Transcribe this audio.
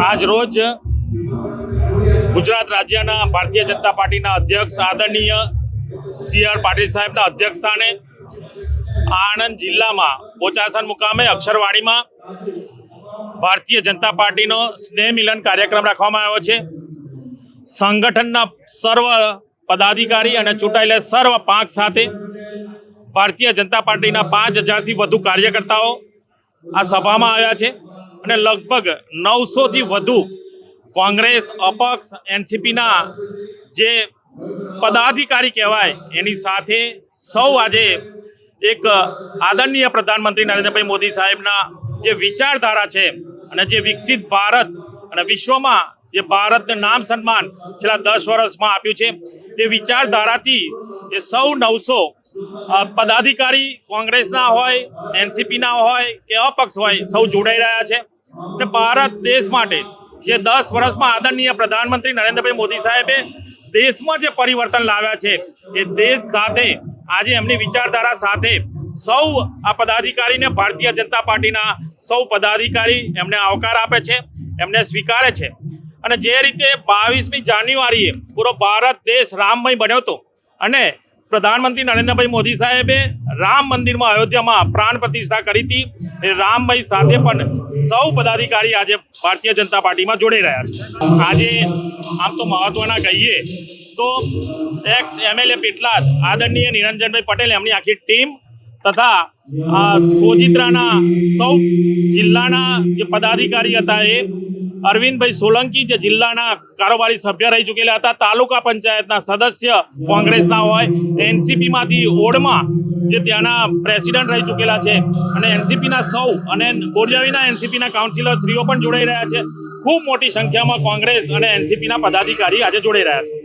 આજ રોજ ગુજરાત રાજ્યના ભારતીય જનતા પાર્ટીના અધ્યક્ષ આદરણીય સી.આર. પાટીલ સાહેબના અધ્યક્ષસ્થાને આણંદ જિલ્લામાં બોચાસણ મુકામે અક્ષરવાડીમાં ભારતીય જનતા પાર્ટીનો સ્નેહ મિલન કાર્યક્રમ રાખવામાં આવ્યો છે। સંગઠનના સર્વ પદાધિકારી અને ચૂંટાયેલા સર્વ પાંખ સાથે ભારતીય જનતા પાર્ટીના 5000થી વધુ કાર્યકર્તાઓ આ સભામાં આવ્યા છે અને લગભગ 900થી વધુ કોંગ્રેસ, અપક્ષ, એનસીપીના જે પદાધિકારી કહેવાય એની સાથે સૌ આજે એક આદરણીય પ્રધાનમંત્રી નરેન્દ્રભાઈ મોદી સાહેબના જે વિચારધારા છે અને જે વિકસિત ભારત અને વિશ્વમાં જે ભારતને નામ સન્માન છેલ્લા 10 વર્ષમાં આપ્યું છે એ વિચારધારાથી એ સૌ 900 પદાધિકારી કોંગ્રેસના હોય, એનસીપીના હોય કે અપક્ષ હોય સૌ જોડાઈ રહ્યા છે અને ભારત દેશ માટે જે 10 વર્ષમાં આદરણીય પ્રધાનમંત્રી નરેન્દ્રભાઈ મોદી સાહેબે દેશમાં જે પરિવર્તન લાવ્યા છે એ દેશ સાથે આજે એમની વિચારધારા સાથે સૌ આ પદાધિકારીને ભારતીય જનતા પાર્ટીના સૌ પદાધિકારી એમને આવકાર આપે છે, એમને સ્વીકારે છે અને જે રીતે 22મી જાન્યુઆરીએ પૂરો ભારત દેશ રામમય બન્યો હતો અને પ્રધાનમંત્રી નરેન્દ્રભાઈ મોદી સાહેબે રામ મંદિરમાં અયોધ્યામાં પ્રાણ પ્રતિષ્ઠા કરી હતી એ રામભાઈ સાથે પણ સૌ પદાધિકારી આજે ભારતીય જનતા પાર્ટીમાં જોડાઈ રહ્યા છે। આજે આમ તો મહત્વના કહીએ તો એક્સ એમએલએ પેટલાદ આદરણીય નિરંજનભાઈ પટેલ એમની આખી ટીમ તથા સોજિત્રાના સૌ જિલ્લાના જે પદાધિકારી હતા એ અરવિંદભાઈ સોલંકી જે જિલ્લાના કારોબારી સભ્ય રહી ચૂકેલા હતા, તાલુકા પંચાયતના સદસ્ય કોંગ્રેસના હોય, એનસીપીમાંથી ઓડમાં જે ત્યાંના પ્રેસિડેન્ટ રહી ચૂકેલા છે અને એનસીપીના સૌ અને બોરજાવીના એનસીપીના કાઉન્સિલર શ્રીઓ પણ જોડાઈ રહ્યા છે। ખૂબ મોટી સંખ્યામાં કોંગ્રેસ અને એનસીપીના પદાધિકારી આજે જોડાઈ રહ્યા છે।